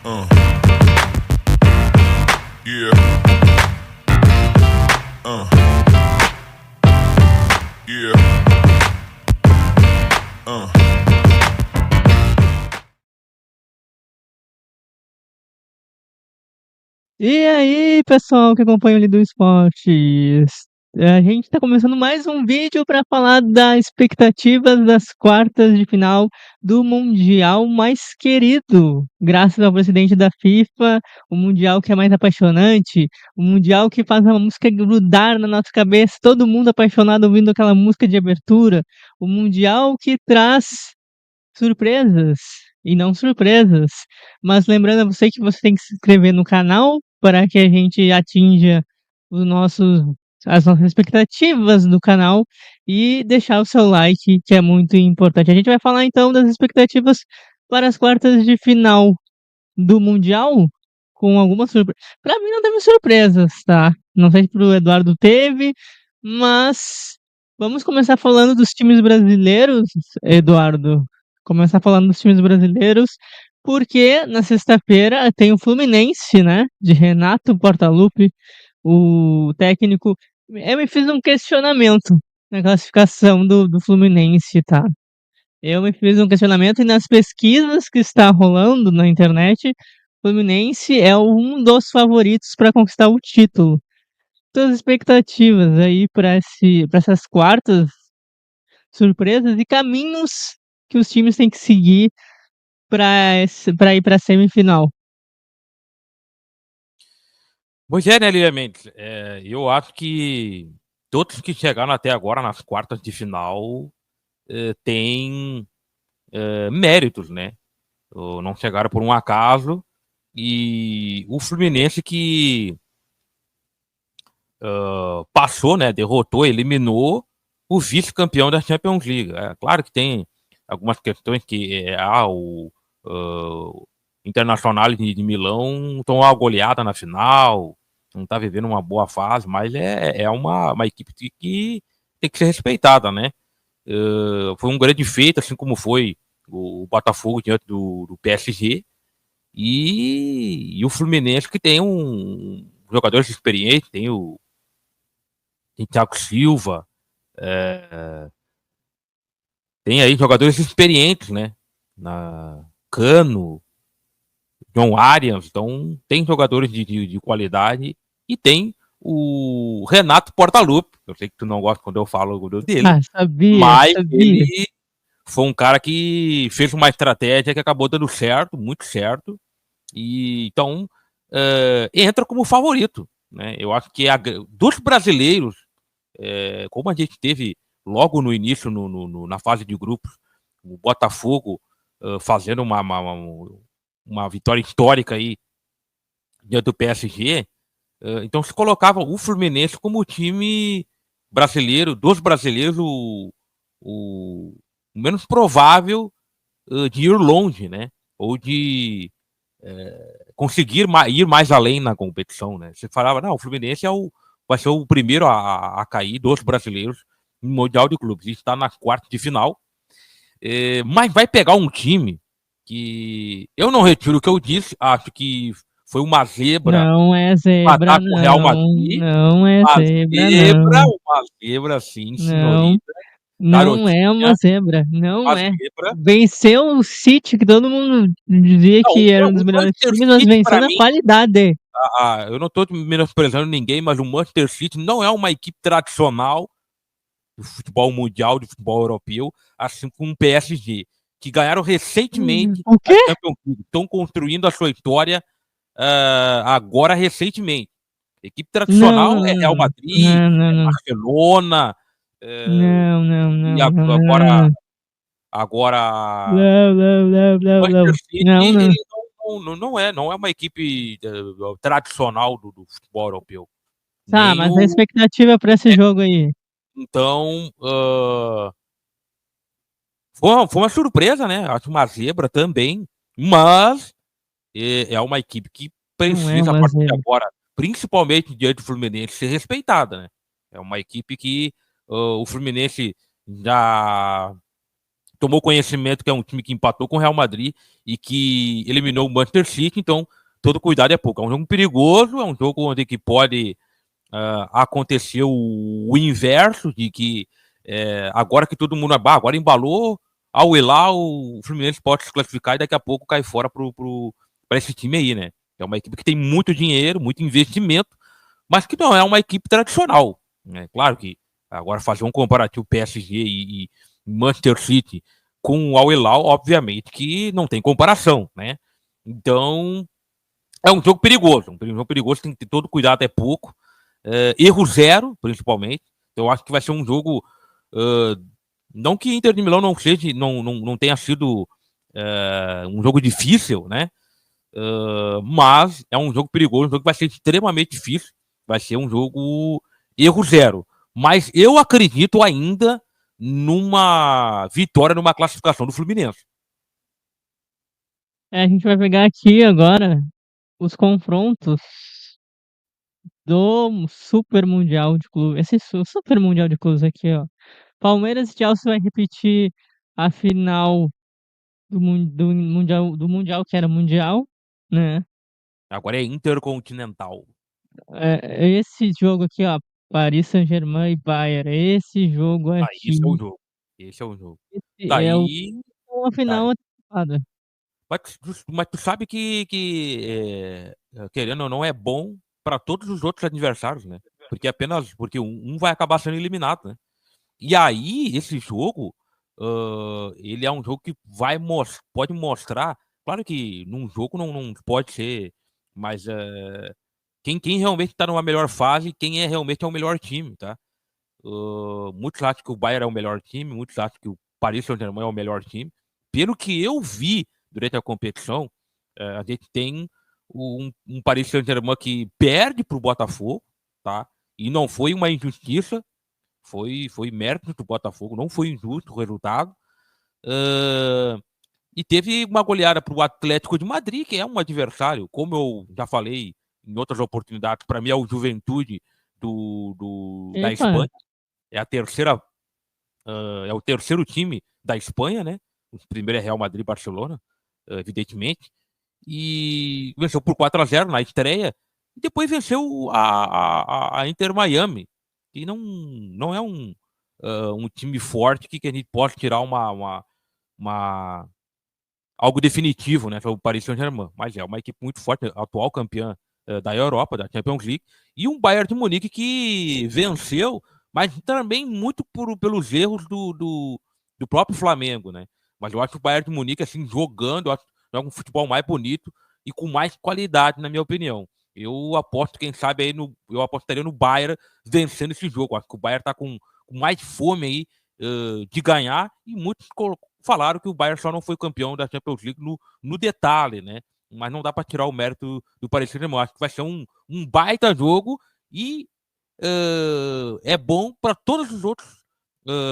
Uh, yeah. Uh, yeah. Uh. E aí, pessoal que acompanha o Lido Esportes? A gente está começando mais um vídeo para falar das expectativas das quartas de final do Mundial mais querido, graças ao presidente da FIFA, o Mundial que é mais apaixonante, o Mundial que faz a música grudar na nossa cabeça, todo mundo apaixonado ouvindo aquela música de abertura, o Mundial que traz surpresas e não surpresas. Mas lembrando a você que você tem que se inscrever no canal para que a gente atinja os nossos, as nossas expectativas do canal e deixar o seu like, que é muito importante. A gente vai falar então das expectativas para as quartas de final do Mundial, com algumas surpresas. Para mim não teve surpresas, tá? Não sei se pro Eduardo teve, mas vamos começar falando dos times brasileiros, Eduardo. Começar falando dos times brasileiros, porque na sexta-feira tem o Fluminense, né? De Renato Portaluppi, o técnico. Eu me fiz um questionamento na classificação do Fluminense, tá? Eu me fiz um questionamento e nas pesquisas que está rolando na internet, o Fluminense é um dos favoritos para conquistar o título. Todas as expectativas aí para essas quartas surpresas e caminhos que os times têm que seguir para ir para a semifinal. Pois é, né, Lilia Mendes? Eu acho que todos que chegaram até agora nas quartas de final têm méritos, né? Não chegaram por um acaso. E o Fluminense que passou, né, derrotou, eliminou o vice-campeão da Champions League. É claro que tem algumas questões que o Internacional de Milão tomou uma goleada na final, não está vivendo uma boa fase, mas é uma equipe que tem que ser respeitada, né? Foi um grande feito, assim como foi o Botafogo diante do PSG, e o Fluminense que tem jogadores experientes, tem Thiago Silva, tem aí jogadores experientes, né? Cano, John Arias, então tem jogadores de qualidade e tem o Renato Portaluppi. Eu sei que tu não gosta quando eu falo dele, Ah, sabia, mas sabia. ele foi um cara que fez uma estratégia que acabou dando certo, muito certo, e então entra como favorito, né? Eu acho que dos brasileiros, como a gente teve logo no início, na fase de grupos, o Botafogo fazendo uma vitória histórica aí diante do PSG, então se colocava o Fluminense como o time brasileiro, dos brasileiros, o menos provável de ir longe, né? Ou de conseguir ir mais além na competição, né? Você falava, não, o Fluminense vai ser o primeiro a cair dos brasileiros no Mundial de Clubes. Está na quarta de final, mas vai pegar um time que eu não retiro o que eu disse, acho que foi uma zebra Não é zebra, empatar com o Real não. Madrid, Não é zebra, não. uma zebra sim, Não. senhorita, Não é uma garotinha, zebra, uma não é. zebra. Venceu o City, que todo mundo dizia Não, que era um dos o melhores Manchester times, mas City, venceu para na mim, qualidade. eu não estou menosprezando ninguém, mas o Manchester City não é uma equipe tradicional do futebol mundial, do futebol europeu, assim como o PSG, que ganharam recentemente O a quê? Champions League. Estão construindo a sua história agora recentemente. Equipe Não, tradicional não, é Real não, Madrid, não, não, é não, Barcelona, não, não, e não, não, agora, não, agora não, não, não, não, o Manchester não, City não, não. ele não é uma equipe tradicional do futebol europeu. Tá, Nem mas a o. expectativa pra esse jogo aí? Então, foi uma surpresa, né? Acho uma zebra também, mas é uma equipe que Não é precisa, a uma partir de zebra. agora, principalmente diante do Fluminense, ser respeitada, né? É uma equipe que o Fluminense já tomou conhecimento que é um time que empatou com o Real Madrid e que eliminou o Manchester City, então todo cuidado é pouco. É um jogo perigoso, é um jogo onde que pode acontecer o inverso, de que agora que todo mundo agora embalou, ao ir lá, o Fluminense pode se classificar e daqui a pouco cai fora para esse time aí, né? É uma equipe que tem muito dinheiro, muito investimento, mas que não é uma equipe tradicional. Né? Claro que agora fazer um comparativo PSG e Manchester City com o Al Hilal, obviamente que não tem comparação, né? Então, é um jogo perigoso. Um jogo perigoso, tem que ter todo cuidado, é pouco. Erro zero, principalmente. Eu acho que vai ser um jogo. Não que Inter de Milão não seja, não tenha sido um jogo difícil, né? Mas é um jogo perigoso, um jogo que vai ser extremamente difícil. Vai ser um jogo erro zero. Mas eu acredito ainda numa vitória, numa classificação do Fluminense. A gente vai pegar aqui agora os confrontos do Super Mundial de Clubes. Esse Super Mundial de Clubes aqui, ó. Palmeiras e Chelsea vai repetir a final do Mundial que era Mundial, né? Agora é Intercontinental. Esse jogo aqui, ó, Paris Saint-Germain e Bayern, esse jogo Esse é o aqui, jogo. Esse é o jogo. esse é Daí. uma final daí antecipada. mas tu sabe querendo ou não, é bom para todos os outros adversários, né? Porque apenas porque um vai acabar sendo eliminado, né? E aí, esse jogo, ele é um jogo que pode mostrar. Claro que num jogo não pode ser, mas quem realmente está numa melhor fase, quem realmente é o melhor time, tá? Muitos acham que o Bayern é o melhor time, muitos acham que o Paris Saint-Germain é o melhor time. Pelo que eu vi durante a competição, a gente tem um Paris Saint-Germain que perde para o Botafogo, tá? E não foi uma injustiça, foi mérito do Botafogo, não foi injusto o resultado. E teve uma goleada para o Atlético de Madrid, que é um adversário, como eu já falei em outras oportunidades, para mim é o Juventude da Epa, Espanha, é a terceira, é o terceiro time da Espanha, né? O primeiro é Real Madrid e Barcelona, evidentemente. E venceu por 4-0 na estreia. E depois venceu a Inter Miami, que não é um time forte que a gente pode tirar uma algo definitivo, né? Sobre o Paris Saint-Germain. Mas é uma equipe muito forte, atual campeã da Europa, da Champions League. E um Bayern de Munique que venceu, mas também muito pelos erros do próprio Flamengo, né? Mas eu acho que o Bayern de Munique, assim, jogando, eu acho, joga um futebol mais bonito e com mais qualidade, na minha opinião. Eu aposto, quem sabe, eu apostaria no Bayern vencendo esse jogo. Acho que o Bayern tá com mais fome aí de ganhar e muitos falaram que o Bayern só não foi campeão da Champions League no detalhe, né? Mas não dá para tirar o mérito do Paris Saint-Germain. Acho que vai ser um baita jogo e é bom para todos os outros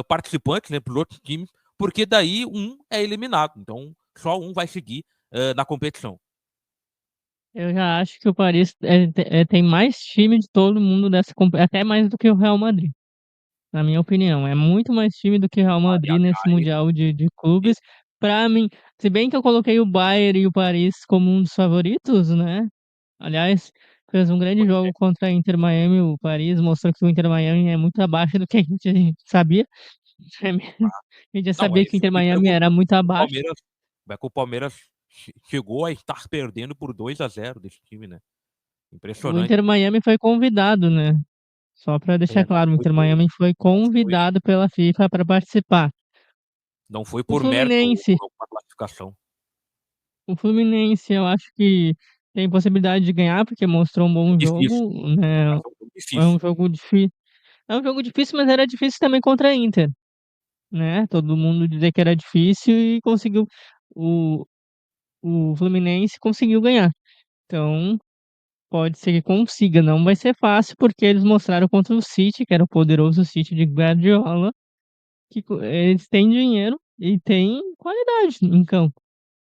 participantes, né? Para os outros times, porque daí um é eliminado. Então só um vai seguir na competição. eu já acho que o Paris tem mais time de todo mundo até mais do que o Real Madrid, na minha opinião. É muito mais time do que o Real Madrid nesse Mundial de clubes. Pra mim, se bem que eu coloquei o Bayern e o Paris como um dos favoritos, né? Aliás, fez um grande jogo contra a Inter Miami. O Paris mostrou que o Inter Miami é muito abaixo do que a gente sabia. A gente já Não, sabia que o Inter e Miami era muito o abaixo. Palmeiras, o Palmeiras chegou a estar perdendo por 2-0 desse time, né? O Impressionante. Inter Miami foi convidado, né? Só para deixar Não claro, o foi Inter Miami foi não foi, convidado pela FIFA para participar. não foi O por mérito ou Fluminense, por alguma classificação. o Fluminense, eu acho que tem possibilidade de ganhar porque mostrou um É bom difícil, jogo, né? mas é um jogo É um difícil. jogo difícil. É um jogo difícil, mas era difícil também contra a Inter, né? Todo mundo dizia que era difícil e conseguiu. O, o Fluminense conseguiu ganhar. Então, pode ser que consiga. Não vai ser fácil porque eles mostraram contra o City, que era o poderoso City de Guardiola, que eles têm dinheiro e têm qualidade em campo.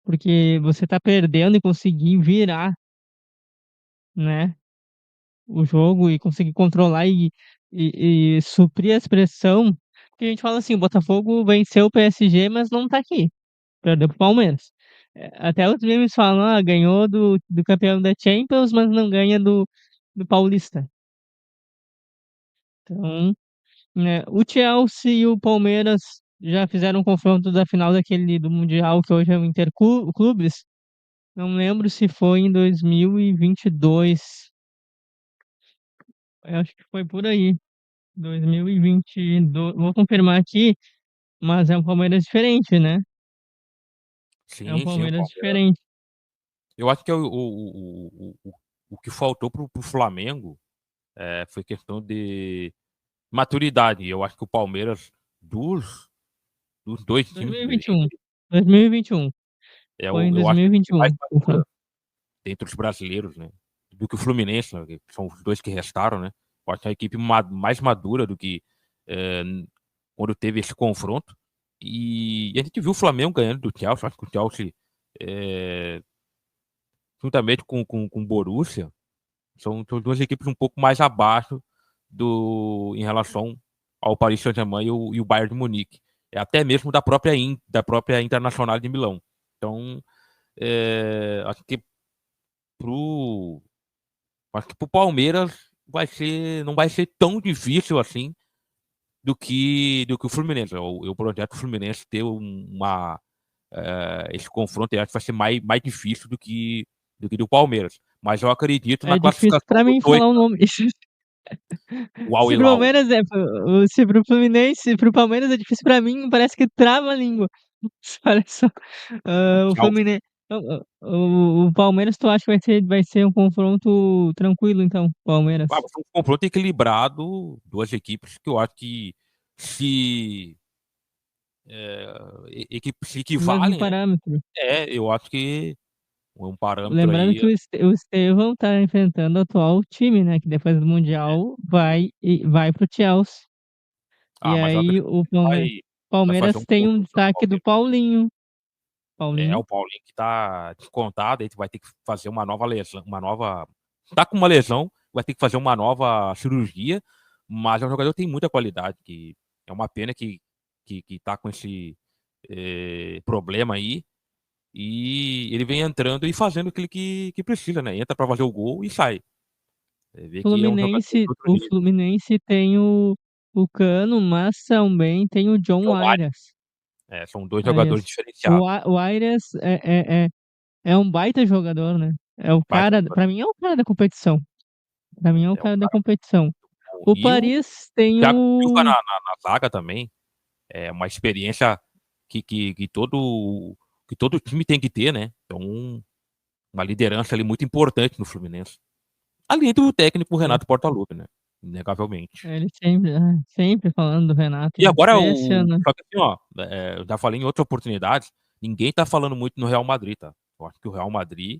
Porque você tá perdendo e conseguir virar, né, o jogo e conseguir controlar e suprir a expressão. que a gente fala assim, o Botafogo venceu o PSG, mas não tá aqui, perdeu pro Palmeiras. Até os memes falam, ganhou do campeão da Champions, mas não ganha do Paulista. Então, né, o Chelsea e o Palmeiras já fizeram um confronto da final daquele do Mundial, que hoje é o Interclubes. Não lembro se foi em 2022. Eu acho que foi por aí. 2022. Vou confirmar aqui, mas é um Palmeiras diferente, né? É um Sim, sim, o Palmeiras Palmeiras. diferente. Eu acho que o que faltou pro Flamengo foi questão de maturidade. Eu acho que o Palmeiras, dos dois times, 2021. 2021. Foi em eu acho que é mais 2021. madura dentre os brasileiros, né? Do que o Fluminense, né, que são os dois que restaram, né? Eu acho que é a equipe mais madura do que é, quando teve esse confronto. E a gente viu o Flamengo ganhando do Chelsea. Acho que o Chelsea, é, juntamente com o Borussia, são duas equipes um pouco mais abaixo em relação ao Paris Saint-Germain e o Bayern de Munique. Até mesmo da própria Internacional de Milão. Então, acho que pro, pro Palmeiras não vai ser tão difícil assim do que o Fluminense. Eu projeto o Fluminense ter esse confronto, eu acho que vai ser mais difícil do que do Palmeiras. Mas eu acredito na É difícil classificação pra dos mim dois, falar o nome. o Al Se pro Hilal. Palmeiras se pro Fluminense, se pro Palmeiras é difícil pra mim, parece que trava a língua. Olha só. O Fluminense. O Palmeiras, tu acha que vai ser um confronto tranquilo, então, Palmeiras? Vai ser um confronto equilibrado, duas equipes que eu acho que se, se No mesmo equivalem, né? parâmetro. Eu acho que um parâmetro Lembrando aí. que o Estevão tá enfrentando o atual time, né? Que depois do Mundial vai pro Chelsea. E Mas eu aí acredito o que vai fazer Palmeiras um tem um confronto destaque do normal. Paulinho. O Paulinho. Paulinho que tá descontado, aí vai ter que fazer uma nova lesão, uma nova. Tá com uma lesão, vai ter que fazer uma nova cirurgia, mas é um jogador que tem muita qualidade, que é uma pena que tá com esse problema aí, e ele vem entrando e fazendo aquilo que precisa, né? Entra pra fazer o gol e sai. Você vê que é um jogador de outro O nível. Fluminense tem o Cano, mas também tem o John John Arias, Arias. são dois jogadores Arias. O, diferenciados. A- o Arias é um baita jogador, né? É o Baita cara, jogador. pra mim é o cara da competição. Pra mim é o É um cara da cara competição. bom. O E o Paris tem Thiago Silva o. na zaga também. É uma experiência que todo time tem que ter, né? Então, uma liderança ali muito importante no Fluminense. Além do técnico Renato Portaluppi, né? Inegavelmente. Ele sempre falando do Renato, E agora, impressionante. só que assim, ó, eu já falei em outras oportunidades, ninguém tá falando muito no Real Madrid, tá? Eu acho que o Real Madrid,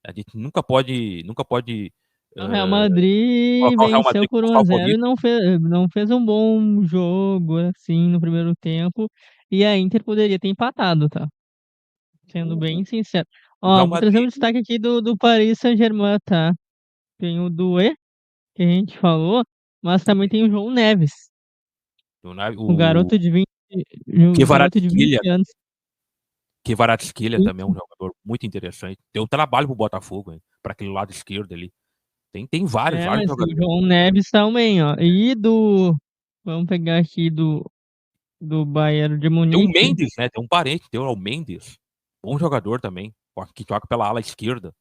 a gente nunca pode O Real eh, Madrid colocar o Real venceu Madrid por como 1-0 e favorito. não fez um bom jogo assim no primeiro tempo. E a Inter poderia ter empatado, tá? Sendo O, bem sincero. o Ó, Real vou trazer um Madrid, destaque aqui do Paris Saint-Germain, tá? Tem o Doué, que a gente falou, mas também tem o João Neves, o o garoto de 20, o garoto de 20 Kvaratskhelia anos. Kvaratskhelia também é um 20. jogador muito interessante. Deu trabalho pro Botafogo, hein? Para aquele lado esquerdo ali. Tem vários Mas o jogadores. João Neves também, ó. Vamos pegar aqui do Bayern de Tem o Munique. Mendes, né? Tem um parente, tem o Mendes. Bom jogador também. Que joga pela ala esquerda.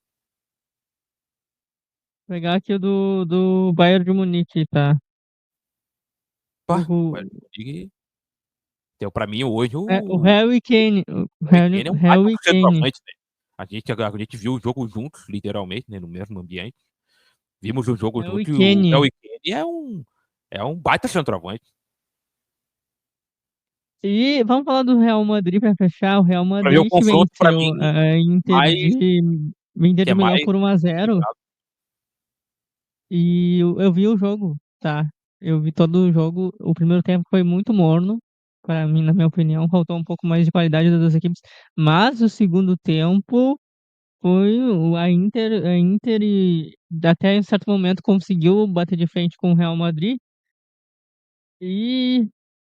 Pegar aqui do Bayern de Munique, tá? Pá, O, então, pra mim, hoje, o Harry Kane. O Harry Kane é um baita Harry Kane. centroavante, né? A gente viu o jogo juntos, literalmente, né? No mesmo ambiente. Vimos o jogo Harry juntos e o Kane. Harry Kane é um baita centroavante. E vamos falar do Real Madrid para fechar. O Real Pra mim, o Madrid que confronto, pra venceu mim, A mais, Inter que é de Milão mais por 1-0. equilibrado. E eu vi o jogo, tá? Eu vi todo o jogo. O primeiro tempo foi muito morno. Para mim, na minha opinião, faltou um pouco mais de qualidade das duas equipes. Mas o segundo tempo foi a Inter até em certo momento conseguiu bater de frente com o Real Madrid.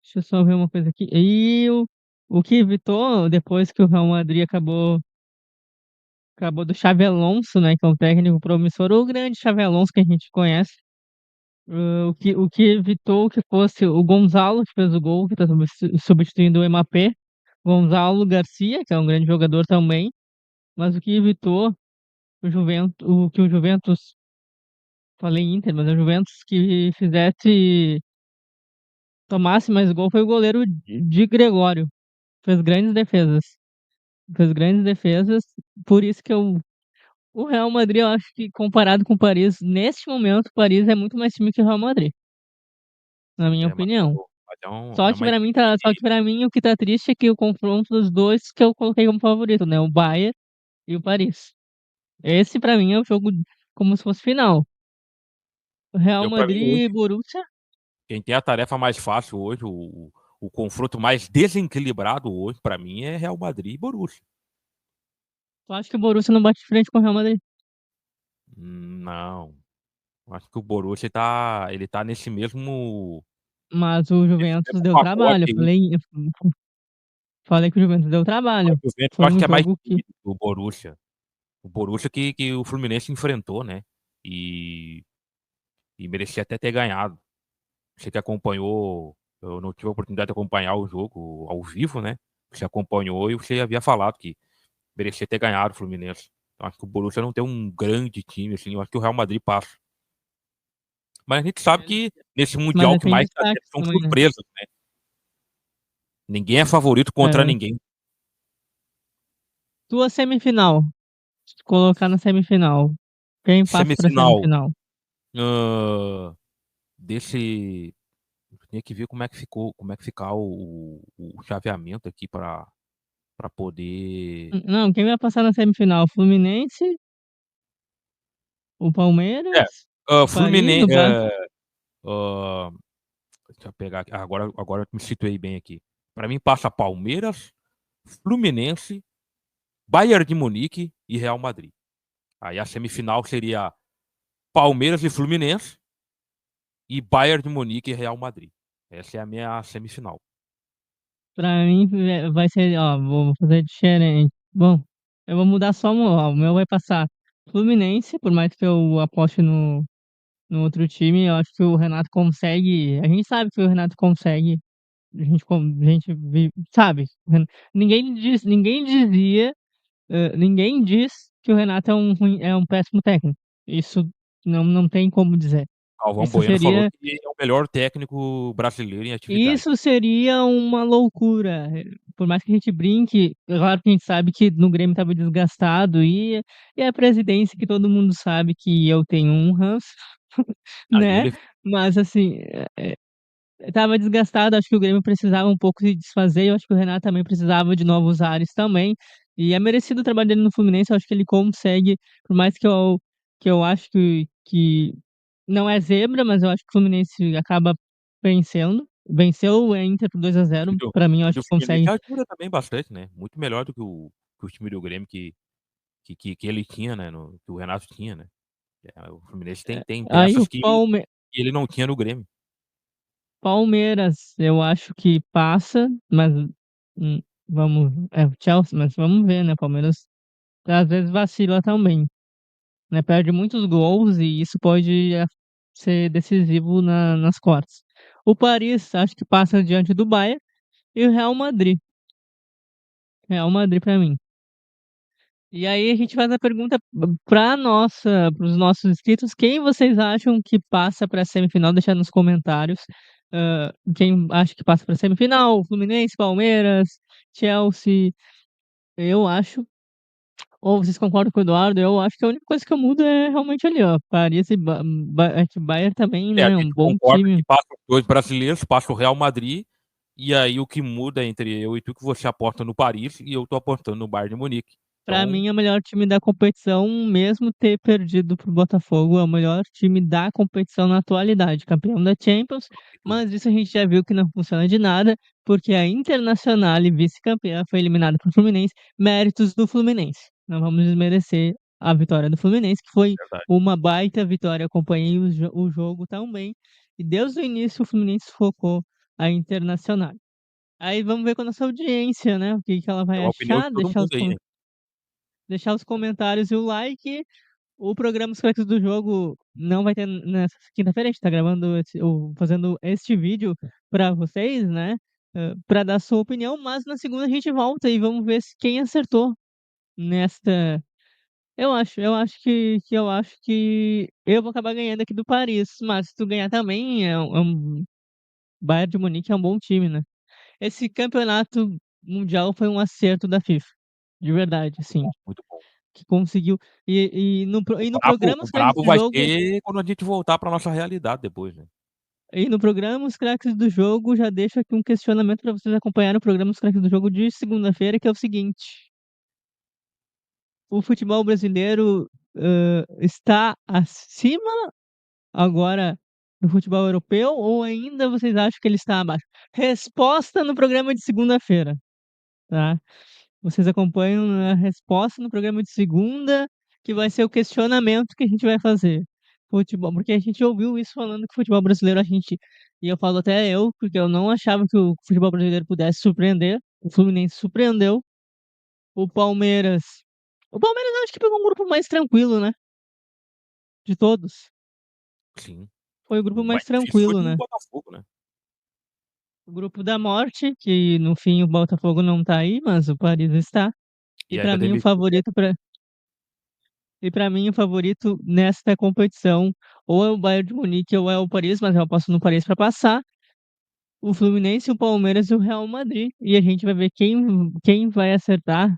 Deixa eu só ver uma coisa aqui. E o que evitou, depois que o Real Madrid acabou do Xabi Alonso, né, que é um técnico promissor, o grande Xabi Alonso que a gente conhece, o que evitou que fosse o Gonzalo, que fez o gol, que está substituindo o Mbappé, Gonzalo Garcia, que é um grande jogador também, mas o que evitou o Juventus, falei Inter, mas é o Juventus que tomasse mais gol foi o goleiro de Gregório. Fez grandes defesas. Fez grandes defesas. Por isso que o Real Madrid, eu acho que comparado com o Paris, neste momento, o Paris é muito mais time que o Real Madrid, na minha É, opinião. é uma equipe Só que para mim o que tá triste é que o confronto dos dois que eu coloquei como favorito, né, o Bayern e o Paris. Esse pra mim é o jogo como se fosse final. Real para mim Madrid e hoje, Borussia, quem tem a tarefa mais fácil hoje, o confronto mais desequilibrado hoje, para mim, é Real Madrid e Borussia. eu acho que o Borussia não bate de frente com o Real Madrid, Não. Acho que o Borussia ele tá mas o nesse Juventus mesmo deu trabalho. pacote Eu aí. falei que o Juventus deu Mas trabalho. o Juventus eu Foi acho um que é mais jogo que time do Borussia. O Borussia que o Fluminense enfrentou, né? E, e merecia até ter ganhado. Você que acompanhou, eu não tive a oportunidade de acompanhar o jogo ao vivo, né? Você acompanhou e você havia falado que merecia ter ganhado o Fluminense. Então, acho que o Borussia não tem um grande time, assim. Eu acho que o Real Madrid passa. Mas a gente sabe que nesse mas Mundial o ele que tem mais tá tendo destaques são também, né? surpresas, né? Ninguém é favorito contra É, ninguém. tua semifinal, se colocar na semifinal. Quem passa pra Semifinal. semifinal? ah, desse. Tinha que ver como é que ficar o chaveamento aqui para poder. Não, quem vai passar na semifinal? Fluminense, o É, Palmeiras, Paris, Fluminense. o Bar... Ah, deixa eu pegar aqui. Agora eu me situei bem aqui. Para mim passa Palmeiras, Fluminense, Bayern de Munique e Real Madrid. Aí a semifinal seria Palmeiras e Fluminense e Bayern de Munique e Real Madrid. Essa é a minha semifinal. Pra mim vai ser, ó, vou fazer diferente. Bom, eu vou mudar só ó, o meu vai passar Fluminense, por mais que eu aposte no outro time, eu acho que o Renato consegue. A gente sabe que o Renato consegue. A gente sabe. Ninguém dizia, ninguém diz que o Renato é um péssimo técnico. Isso não tem como dizer. Galvão Isso Bueno falou seria que é o melhor técnico brasileiro em atividade. Isso seria uma loucura. Por mais que a gente brinque, claro que a gente sabe que no Grêmio estava desgastado e a presidência que todo mundo sabe que eu tenho um ranço, Aí né? ele Mas assim, estava desgastado, acho que o Grêmio precisava um pouco se desfazer, eu acho que o Renato também precisava de novos ares também. E é merecido o trabalho dele no Fluminense, eu acho que ele consegue, por mais que eu acho que não é zebra, mas eu acho que o Fluminense acaba vencendo. Venceu o Inter por 2-0. Pra mim, eu time acho do que Fluminense consegue. ajuda também bastante, né? Muito melhor do que o time do Grêmio que ele tinha, né? Que o Renato tinha, né? O Fluminense tem Aí peças que ele não tinha no Grêmio. Palmeiras, eu acho que passa, mas vamos. É o Chelsea, mas vamos ver, né? Palmeiras às vezes vacila também, né? Perde muitos gols e isso pode ser decisivo nas quartas. O Paris, acho que passa diante do Bayern e o Real Madrid. Real Madrid pra mim. E aí a gente faz a pergunta para os nossos inscritos, quem vocês acham que passa para a semifinal? Deixa nos comentários. Quem acha que passa para a semifinal? Fluminense, Palmeiras, Chelsea. Eu acho. Ou vocês concordam com o Eduardo? Eu acho que a única coisa que eu mudo é realmente ali, ó. Paris e que Bayern também, É, a né? Um gente bom concorda time. que passa os dois brasileiros, passa o Real Madrid, e aí o que muda entre eu e tu é que você aposta no Paris e eu tô apostando no Bayern de Munique. Pra Então, mim, é o melhor time da competição, mesmo ter perdido pro Botafogo, é o melhor time da competição na atualidade, campeão da Champions, mas isso a gente já viu que não funciona de nada, porque a Internacional, vice-campeã, foi eliminada pro Fluminense, méritos do Fluminense. Não vamos desmerecer a vitória do Fluminense, que foi verdade. uma baita vitória, acompanhei o jogo também, e desde o início o Fluminense focou a Internacional. Aí vamos ver com a nossa audiência, né, o que que ela É vai a opinião de achar, todo mundo aí, né. deixar os comentários e o like. O programa Os Craques do Jogo não vai ter nessa quinta-feira, a gente tá gravando fazendo este vídeo pra vocês, né, pra dar sua opinião, mas na segunda a gente volta e vamos ver se quem acertou nesta. Eu acho que eu vou acabar ganhando aqui do Paris, mas se tu ganhar também Bayern de Munique é um bom time, né. Esse campeonato mundial foi um acerto da FIFA, de verdade, Muito assim, bom, muito bom. que conseguiu e no programa O Os Craques brabo do vai Jogo ser quando a gente voltar pra nossa realidade depois, né. e no programa Os Craques do Jogo já deixo aqui um questionamento para vocês acompanharem o programa Os Craques do Jogo de segunda-feira, que é o seguinte: o futebol brasileiro, está acima agora do futebol europeu ou ainda vocês acham que ele está abaixo? Resposta no programa de segunda-feira, tá? Vocês acompanham a resposta no programa de segunda, que vai ser o questionamento que a gente vai fazer. Futebol, porque a gente ouviu isso falando que o futebol brasileiro e eu falo até eu, porque eu não achava que o futebol brasileiro pudesse surpreender. O Fluminense surpreendeu. O Palmeiras. O Palmeiras eu acho que pegou um grupo mais tranquilo, né? De todos. Sim. Foi o grupo O mais mais difícil foi tranquilo, do né? Botafogo, né. O grupo da morte, que no fim o Botafogo não tá aí, mas o Paris está. E E pra ainda mim o teve favorito para E para mim o favorito nesta competição ou é o Bayern de Munique ou é o Paris, mas eu aposto no Paris para passar, o Fluminense, o Palmeiras e o Real Madrid. E a gente vai ver quem vai acertar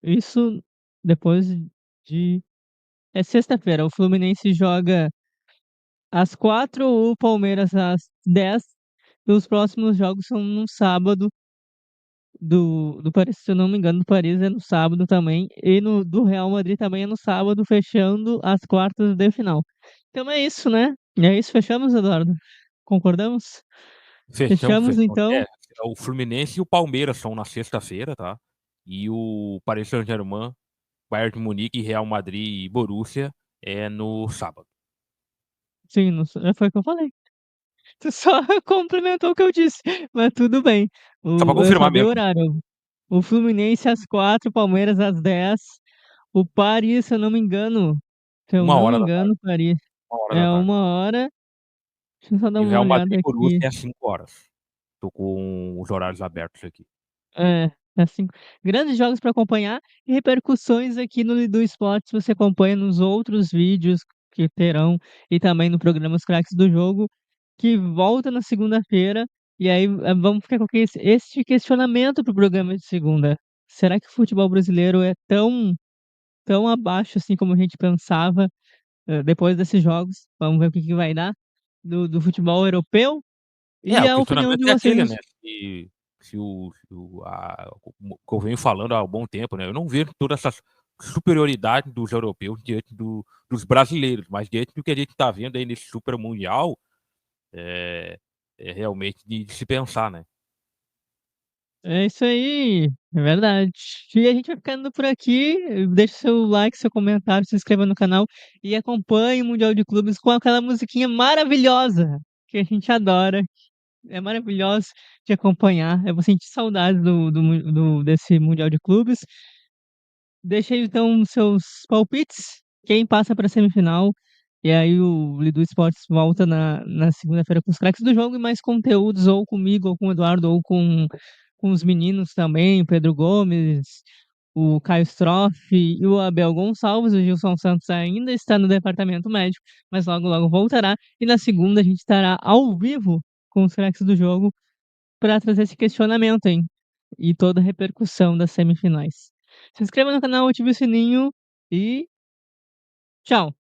isso depois de é sexta-feira, o Fluminense joga às 4, o Palmeiras às 10 e os próximos jogos são no sábado do Paris, se eu não me engano, do Paris é no sábado também, e no do Real Madrid também é no sábado, fechando as quartas de final. Então é isso, né? É isso, fechamos, Eduardo? Concordamos? fechamos, Fechamos fechamos. então. É, o Fluminense e o Palmeiras são na sexta-feira, tá. E o Paris Saint-Germain, Bayern de Munique, Real Madrid e Borussia é no sábado. Sim, foi o que eu falei. Tu só complementou o que eu disse, mas tudo bem. Só pra Eu só confirmar dei o mesmo, né. horário. O Fluminense às 4, Palmeiras às 10. O Paris, se eu Uma não me hora da tarde, engano, Paris uma hora da é tarde. 1h. Deixa eu só dar E o uma Real Madrid olhada e aqui. Borussia é às 5 horas. Tô com os horários abertos aqui. É, assim, grandes jogos para acompanhar e repercussões aqui no Lidu Esportes, você acompanha nos outros vídeos que terão e também no programa Os Craques do Jogo, que volta na segunda-feira. E aí, vamos ficar com este questionamento para o programa de segunda. Será que o futebol brasileiro é tão abaixo assim como a gente pensava, depois desses jogos? Vamos ver o que que vai dar do futebol europeu É, e o a opinião questionamento de é aquele, vocês. né, se o que eu venho falando há bom tempo, né, eu não vejo toda essa superioridade dos europeus diante dos brasileiros, mas diante do que a gente tá vendo aí nesse super mundial, é é realmente de se pensar, né. É isso aí, é verdade. E a gente vai ficando por aqui. Deixa seu like, seu comentário, se inscreva no canal e acompanhe o Mundial de Clubes com aquela musiquinha maravilhosa que a gente adora. É maravilhoso de acompanhar. Eu vou sentir saudades desse Mundial de Clubes. Deixa aí então seus palpites. Quem passa para a semifinal? E aí o Lidu Esportes volta na segunda-feira com os craques do jogo e mais conteúdos, ou comigo, ou com o Eduardo, ou com os meninos também, o Pedro Gomes, o Caio Stroff e o Abel Gonçalves. O Gilson Santos ainda está no departamento médico, mas logo logo voltará. E na segunda a gente estará ao vivo com os craques do jogo para trazer esse questionamento, hein? E toda a repercussão das semifinais. Se inscreva no canal, ative o sininho e tchau!